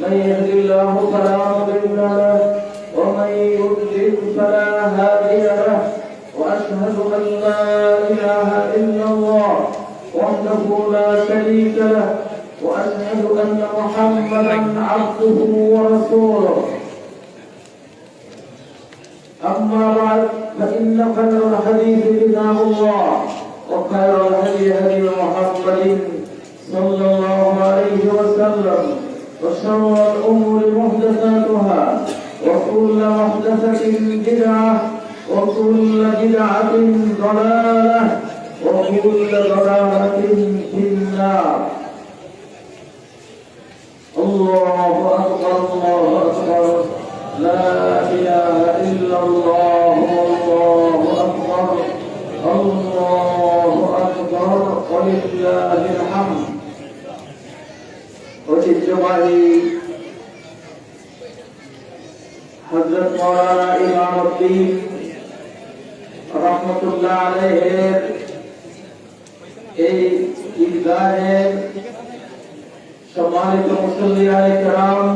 من يهد الله فلا مضل له ومن يضلل فلا هادي له وأشهد أن لا إله إلا الله وحده لا شريك له وأشهد أن محمدا عبده ورسوله. أما بعد فإن خير الحديث كتاب الله وخير الهدي هدي محمد صلى الله عليه وسلم وشر الأمور محدثاتها وكل محدثة بدعة وكل بدعة ضلالة وكل ضلالة في النار. الله أكبر الله أكبر لا إله إلا الله والله أكبر الله أكبر ولله الحمد. ঐতিহ্যবাহী হযরত মাওলানা ইমামউদ্দিন রাহমাতুল্লাহ আলাইহির এই ঈদগাহের সম্মানিত মুসল্লিয়ানে কেরাম,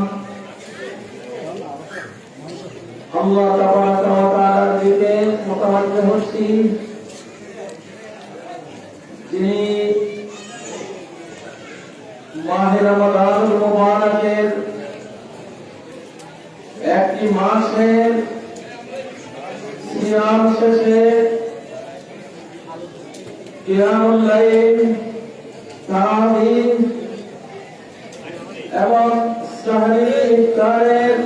আল্লাহ তাবারাক ওয়া তাআলার দিকে মুতাওয়াজ্জিহ হচ্ছি, যিনি মাহে রমাদানুল মুবারকের একটি মাসের সিয়াম শেষে কিয়ামুল লাইল, তারাবিহ এবং সাহরি ইফতারের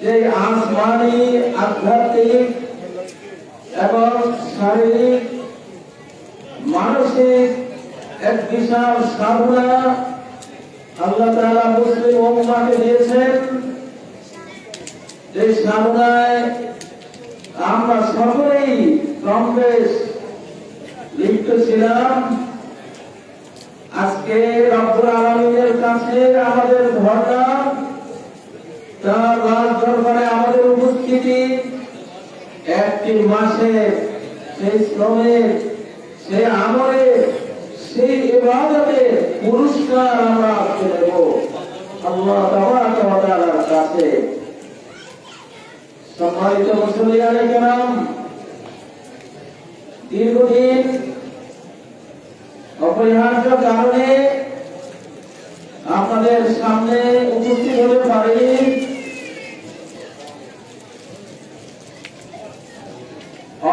যে আসমানি আধ্যাত্মিক এবং শারীরিক মানসিক এক বিশাল সাধনা আল্লাহ তাআলা মুসলিম উম্মাহকে দিয়েছেন, যে সাধনায় আমরা সকলেই কম বেশ লিপ্ত ছিলাম। আজকে রব্বুল আলামিনের কাছে আমাদের ধর্ণা, তার রাজ দরবারে আমাদের উপস্থিতি, একটি মাসে সেই শ্রমের, সেই আমলে, সেই ইবাদতে পুরস্কার আমরা দেব আল্লাহ তাবারাক ওয়া তাআলার কাছে। সম্মানিত মুসল্লিয়ানে কেরাম, দীর্ঘদিন অপরিহার্য কারণে আপনাদের সামনে উপস্থিত হতে পারি।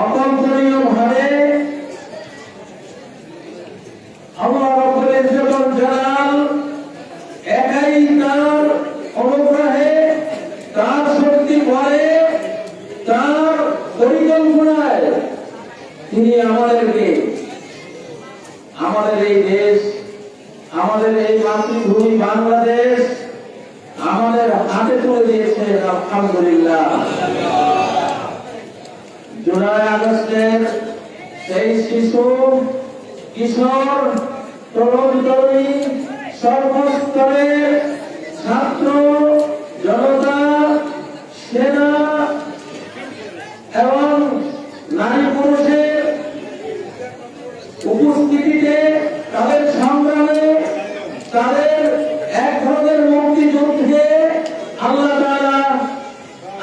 অকল্পনীয় ভাবে আল্লাহ রাব্বুল ইজ্জত ওয়াল জালাল একাই তার অনুগ্রহে, তার শক্তি বলে, তার পরিকল্পনায় তিনি আমাদেরকে আমাদের এই দেশ, আমাদের এই মাতৃভূমি বাংলাদেশ আমাদের হাতে তুলে দিয়েছেন। আলহামদুলিল্লাহ। জুলাই আগস্টের সেই শিশু, কিশোর, তরুণ তরুণী, সর্বস্তরের ছাত্র জনতা, সেনা এবং নারী পুরুষের উপস্থিতিতে, তাদের সংগ্রামে, তাদের এক ধরনের মুক্তিযুদ্ধে আল্লাহ তাআলা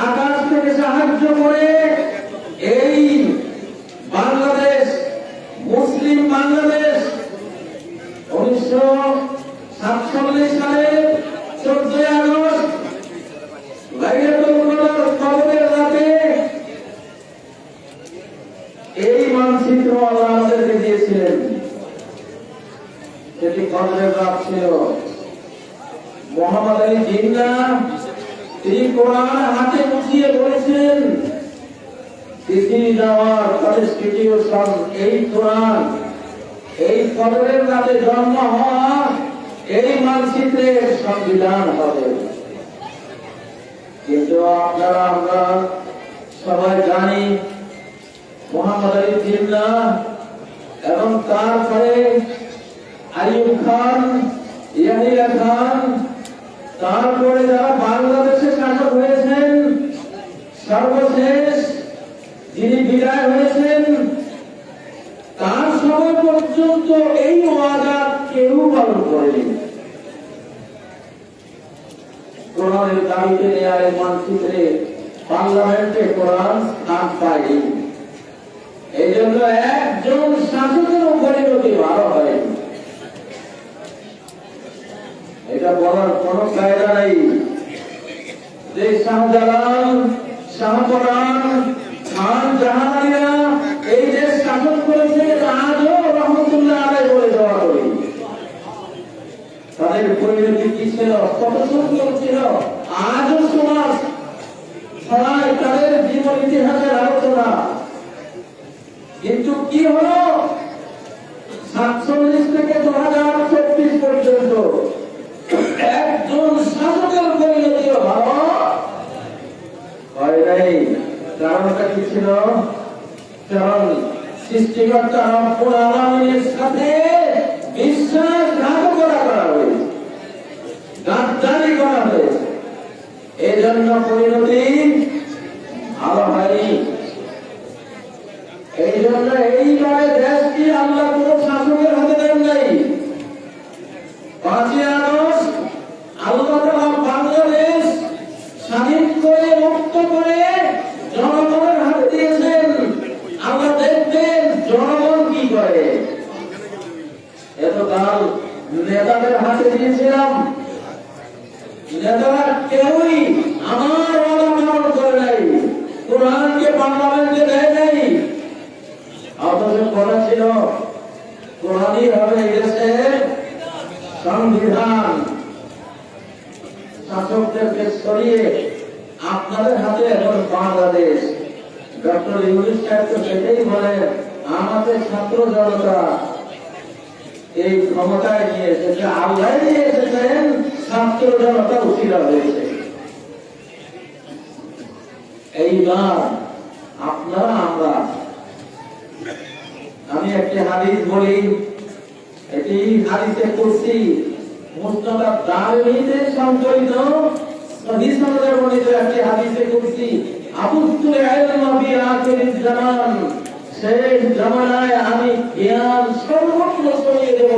আকাশ থেকে সাহায্য করে এই বাংলাদেশ, মুসলিম বাংলাদেশ 1947 সালে 14 আগস্ট লাইলাতুল কদরের রাতে এই মানচিত্র আল্লাহ আমাদেরকে দিয়েছিলেন। সেটি কদরের রাত ছিল। মোহাম্মদ আলী জিন্নাহ তিনি কোরআন হাতে বুঝিয়ে বলেছেন, This is our constitution, এই কোরআন, এই কদরের রাতে জন্ম হওয়া, এই মানচিত্রের সংবিধান হবে। কিন্তু আপনারা আমরা সবাই জানি মোহাম্মদ আলী জিন্নাহ এবং তারপরে আইয়ুব খান, ইয়াহিয়া খান, তারপরে যারা বাংলাদেশে শাসক হয়েছেন, সর্বশেষ যিনি বিদায় হয়েছেন, তার সময় পর্যন্ত এই ওয়াদা কেউ পালন করেনি। কোরআনের দাবিতে ন্যায়ের মানচিত্রে পার্লামেন্টে কোরআন স্থান পায়নি। এই জন্য একজন শাসকের পরিণতি ভালো হয়, এটা বলার কোন কায়দা নেই যে শাহজালাল, শাহপরান, খান জাহানারিয়া এই দেশ শাসন করেছে, আজও রহমতুল্লাহ আলাইহি বলে দেওয়া করি। তাদের পরিণতি কি ছিল, কত সুন্দর ছিল, আজও সমাজ সবাই তাদের জীবন ইতিহাসের আলোচনা। কিন্তু কি হলো, 47 থেকে 2024 পর্যন্ত একজন শাসকের পরিণতি ভালো হয় নাই। কারণটা কি ছিল, কারণ সৃষ্টিকর্তা রব্বুল আলামিনের সাথে বিশ্বাসঘাতকতা করা হয়েছে, গাদ্দারি করা হয়েছে, এই জন্য পরিণতি ভালো হয়নি। এই জন্য এইবারে দেশটি আল্লাহ কোন শাসকের হাতে দেন নাই। 5ই আগস্ট আল্লাহ তাআলা বাংলাদেশ স্বাধীন করে মুক্ত করে জনগণের হাতে দিয়েছেন। আমরা দেখবেন জনগণ কি করে। এতকাল নেতাদের হাতে দিয়েছিলাম, নেতারা কেউই আমার ওয়াদা পালন করে নাই, কোরআনকে পার্লামেন্টে দেয় নাই। অথচ কথা ছিল কোরআনই হবে দেশের সংবিধান। শাসকদেরকে সরিয়ে আপনাদের হাতে এখন বাংলাদেশ। ডক্টর ইউনূস সাহেব তো সেটাই বলেন, আমাদের ছাত্র জনতা এই ক্ষমতায় নিয়ে এসেছে, আল্লাহ নিয়ে এসেছেন, ছাত্র জনতা উশিলা হয়েছে। এইবার আপনারা আমরা, আমি একটি হাদিস বলি, এটি হাদিসে কুরসি মুসনাদ দারমিতে সংকলিত সহিহ সনদে বর্ণিত একটি হাদিসে কুরসি। আবুতুল ইলম ফি আখিরিজ জামান, শেষ জামানায় আমি জ্ঞান সর্বত্র ছড়িয়ে দেব।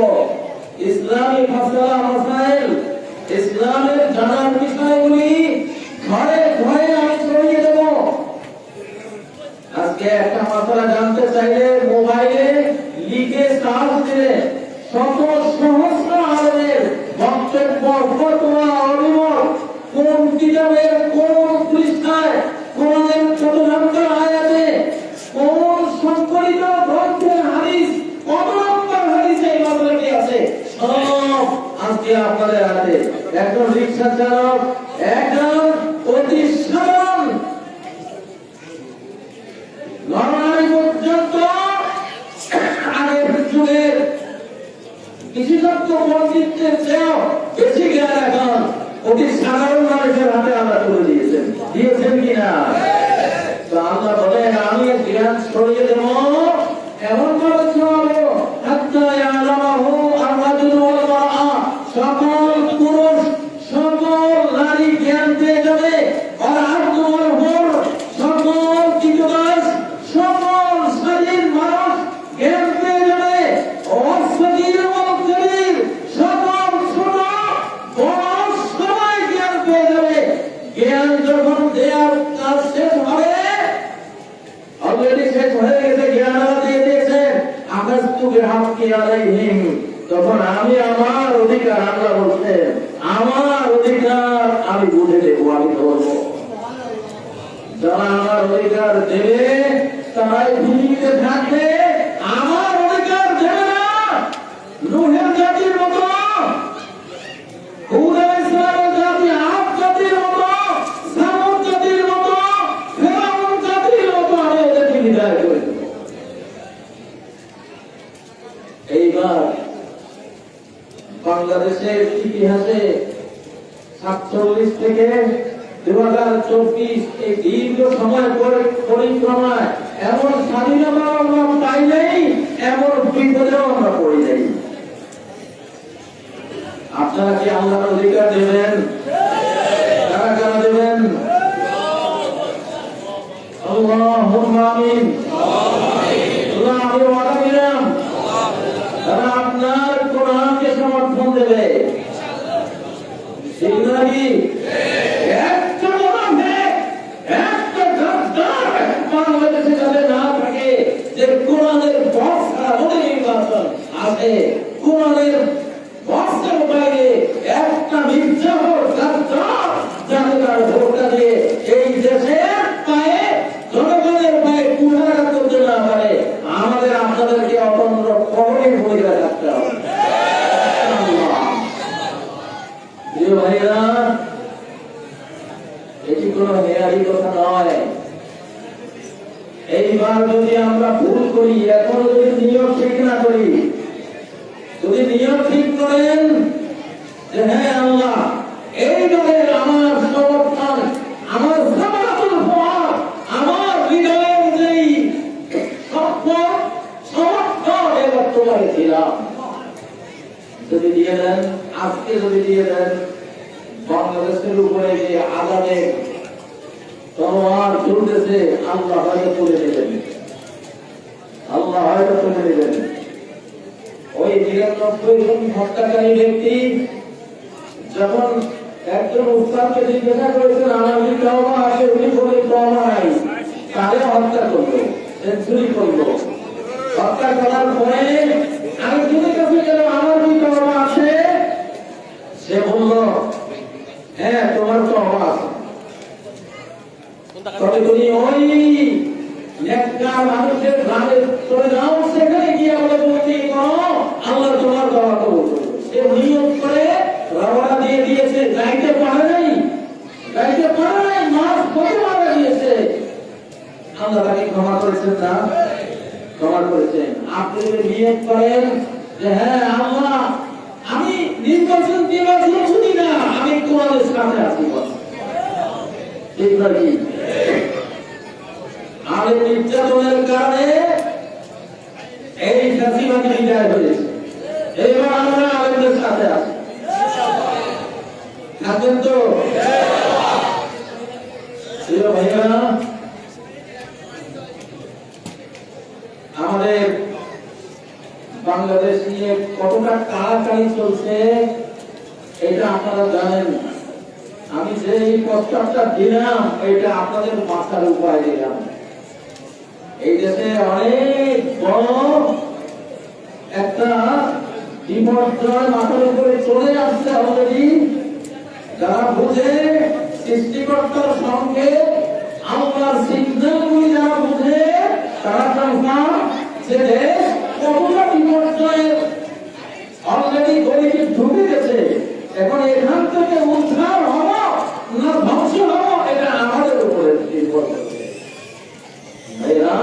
ইসলামী মাসআলা মাসাইল, ইসলামের জানার বিষয়গুলি ঘরে ঘরে আমি ছড়িয়ে দেব। আজকে একটা মাসআলা জানতে চাইলে মোবাইলে লিখে সার্চ দিলে শত সহস্র আলেমের বক্তব্য, ফতোয়া, অভিমত, কোন কিতাবের কোন পৃষ্ঠায় কোরআনের কত নম্বর আয়াতে কোন সংকলিত গ্রন্থের হাদিস কত নম্বর হাদিসে এই মামলাটি আছে, সব আজকে আপনাদের হাতে। একজন রিকশা চালক, একজন অতি সাধারণ নরনারী পর্যন্ত আগের যুগের বিশেষজ্ঞ পণ্ডিতদের চেয়েও বেশি জ্ঞান এখন অতি সাধারণ মানুষের হাতে আল্লাহ তুলে দিয়েছেন, দিয়েছেন কিনা? তো আল্লাহ বলেন আমি জ্ঞান ছড়িয়ে দেব, এমন ভাবে ছড়াবো হাত্তা ইয়ালামাহু আর-রাজুলু ওয়াল মারআ, সকল পুরুষ সকল নারী জ্ঞান পেয়ে যাবে। আর আব্দু ওয়াল হুর, সকল কৃতদাস সকল স্বাধীন মানুষ জ্ঞান পেয়ে যাবে। ওয়াস সাগীর ওয়াল কাবীর, সকল ছোট বড় সবাই জ্ঞান পেয়ে যাবে। জ্ঞান যখন দেওয়ার কাজ শেষ হবে, অলরেডি শেষ হয়ে গেছে, জ্ঞান দিয়ে দিয়েছেন, আকাশতু বিহাক্কি আলাইহিম, তখন আমি আমার অধিকার, আল্লাহ বলছেন আমার অধিকার আমি বুঝে দেবো, আমি ধরবো। যারা আমার অধিকার দেবে তারাই পৃথিবীতে থাকবে, আমার অধিকার দেবে না। নূহের জাতির মতো, হুদ আলাইহিস সালামের জাতি, আদ জাতির মতো, সামুদ জাতির মতো, ফিরআউন জাতির মতো আমি ওদেরকে বিদায় করে দেব। এইবার বাংলাদেশের ইতিহাসে 47 থেকে 2024 এই দীর্ঘ সময় পরিক্রমায় এমন স্বাধীনতা আমরা পাই নাই, এমন বিপদেও আমরা পড়ি নাই। আপনারা কি আল্লাহর অধিকার দেবেন? কারা কারা দেবেন? আল্লাহুম্মা আমিন। আল্লাহ আমি ওয়াদা দিলাম তারা আপনার কোরআনকে সমর্থন দেবে, ঠিক নাকি? একটা মুনাফিক, একটা গাদ্দার বাংলাদেশে যাতে না থাকে যে কোরআনের বক্স ছাড়া মোদী নির্বাচন আছে, কোরআনের বক্সের বাইরে একটা মির্জাফর গাদ্দার যাতে তার ভোটটা দিয়ে এই দেশের পায়ে জনগণের পায়ে কুঠারাঘাত করতে না পারে, আমাদের আপনাদেরকে অতন্ত্র কবরের ভূমিকা রাখতে হবে। প্রিয় ভাইরা, এটি কোনো হেয়ারি কথা নয়। এইবার যদি আমরা ভুল করি, এখন যদি নিয়ম ঠিক না করি, যদি নিয়ম ঠিক করেন যে হ্যাঁ আল্লাহ এইভাবে আমার সমর্থন, আমার সামাতুল ফুয়াদ, আমার হৃদয় অনুযায়ী সমর্থন এবার তোমায় দিলাম, যদি দিয়ে দেন, আজকে যদি দিয়ে দেন, বাংলাদেশের উপরে যে আজাদের তলোয়ার চলতেছে আল্লাহ হয়তো তুলে নেবেন, আল্লাহ হয়তো তুলে নেবেন। ওই ৯৯ জন হত্যাকারী ব্যক্তি যখন একজন উস্তাদকে জিজ্ঞাসা করেছেন আমার কি তওবা আছে, উনি বলে তওবা নাই, তারে হত্যা করলো, সেঞ্চুরি করলো। হত্যা করার পরে আরেকজনের কাছে গেল আমার কি তওবা আছে, সে বলল হ্যাঁ তোমার তওবা আছে, তবে তুমি ওই নেককার মানুষের গ্রামে চলে যাও, সেখানে গিয়ে আমাদের বলতে করো আল্লাহ তোমার তওবা কবুল করবে। সে নিয়ত করে রওনা দিয়ে দিয়েছে, যাইতে পারে নাই, মাস কত মারা দিয়েছে, আল্লাহ তাকে ক্ষমা করেছেন না? ক্ষমা করেছেন। আপনি যদি নিয়ত করেন যে হ্যাঁ আল্লাহ আমি নির্বাচন বুঝি না, আমি তোমাদের সাথে আছি, ঠিক নাকি? আর নির্যাতনের কারণে এই ফাঁসিবাদী বিদায় হয়েছে, এবার আমরা আলেমদের সাথে আছি, থাকবেন তো? ভাইয়া, আমাদের বাংলাদেশ নিয়ে কতটা কাড়াকাড়ি চলছে এটা আপনারা জানেন। আমি যে এই প্রস্তাবটা দিলাম এটা আপনাদের মাথার উপায় দিলাম। এই দেশে অনেক বড় একটা বিপর্যয় মাথার উপরে চলে আসছে অলরেডি। যারা বুঝে সৃষ্টিকর্তার সঙ্গে আল্লাহর সিগন্যালগুলি যারা বুঝে তারা কনফার্ম যে দেশ কতটা বিপর্যয়ে অলরেডি গরিবী ঢুকে গেছে। এখন এখান থেকে উদ্ধার হব না ধ্বংস হব এটা আমাদের উপরে নির্ভর করছে। ভাইরা,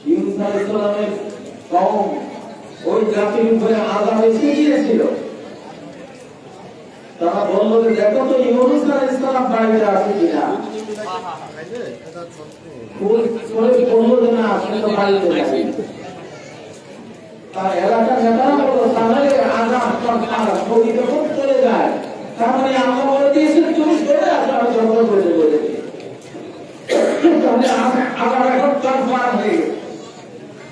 ইউনূস আলাইহিস সালামের কওম ওই জাতির উপরে আযাব এসে গিয়েছিল। তারা বলল যে দেখো তো ইউনূস আলাইহিস সালাম বাড়িতে আছে কিনা। বলল যে না আপনি তো বাড়িতে নেই। তার এলাকার নেতারা বলল তাহলে আযাব যখন চলে যায় তার মানে আমরা বলে দিয়েছি তুমি চলে আসো, আমি যখন বলে বলেছি তাহলে আবার এখন কনফার্ম হয়ে গেছে।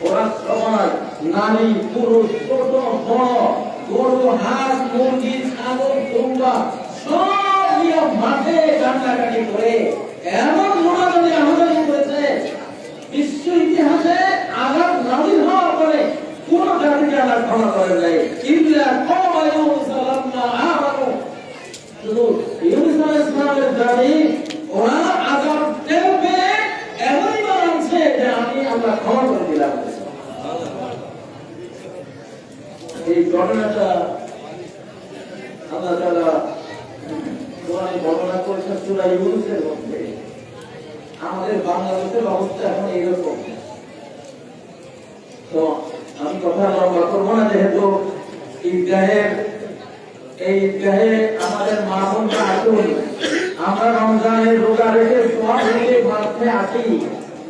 ওরা সবাই নারী পুরুষ ছোট বড় গরু হাঁস মুরগি ছাগল দুম্বা সব নিয়ে মাঠে কান্নাকাটি করে এমন মোনাজাতে আহ্বান করেছে বিশ্ব ইতিহাসে আঘাত নাজিল হওয়ার পরে কোন জাতিকে আল্লাহ ক্ষমা করেন নাই। ইল্লা কওমা ইউনূস লাম্মা আমানু, শুধু ইউনূস আলাইহিস সালামের জাতি ওরা আযাব দেবে এমনই বানাচ্ছে যে আমি আল্লাহ ক্ষমা করে দিলাম। এই ঘটনাটা আল্লাহ তাআলা কোরআনে বর্ণনা করেছেন সূরা ইউনূসের মধ্যে। আমাদের বাংলাদেশের অবস্থা এখন এরকম। তো আমি কথা লম্বা করবো না, যেহেতু এই ঈদগাহে আমাদের মা বোনরা আসুন। আমরা রমজানের রোজা রেখে সব মিলে মাঠে আসি,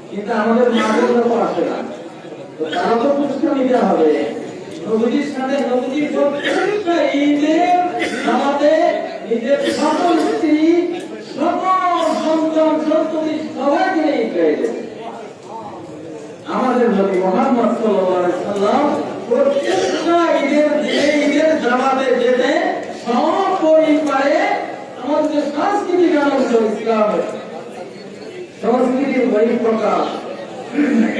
কিন্তু আমাদের মা বোনরা তো আসে না। তো তারা তো পুরস্কার নিতে হবে। নবীজির সাথে নবীজির প্রত্যেকটা ঈদের নামাজে নিজের সকল স্ত্রী সকল সন্তান সন্ততি সবাইকে নিয়ে ঈদগাহে আমাদের নবী মুহাম্মদ সাল্লাল্লাহু আলাইহি সাল্লাম প্রত্যেকটা ঈদের জামাতে যেতে সপরিবার হচ্ছে সাংস্কৃতিক আনন্দ ইসলামের সংস্কৃতির বহিঃপ্রকাশ,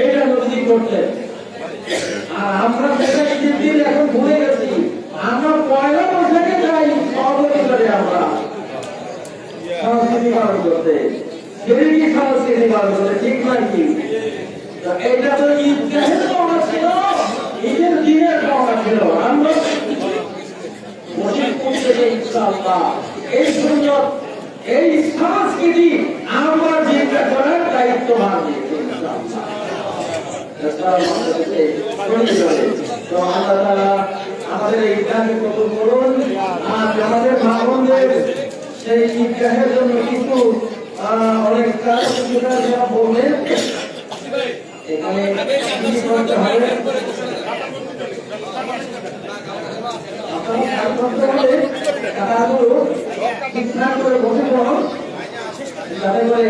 এটা নদী করতে। আর আমরা দিন এখন ভুলে গেছি, আমরা পয়লা বৈশাখে যাই সর্বদলে আমরা সংস্কৃতি পালন করতে, সেদিনই সংস্কৃতি পালন করতে, ঠিক নয় কি? এটা তো ঈদের পাওনা ছিল, ঈদের দিনের পাওনা ছিল। আমরা এই সুন্দর এই সংস্কৃতি আমরা জীবন করার দায়িত্ব ভাগ নিয়েছি। তো আল্লাহ তাআলা আমাদের এই ঈদগাহকে কবুল করুন। আর আমাদের মা বোনদের সেই ঈদগাহের জন্য কিছু অনেক কাজ বললেন, এখানে কি করতে হবে ঠিকঠাক করে বসে পড়ো, যাতে করে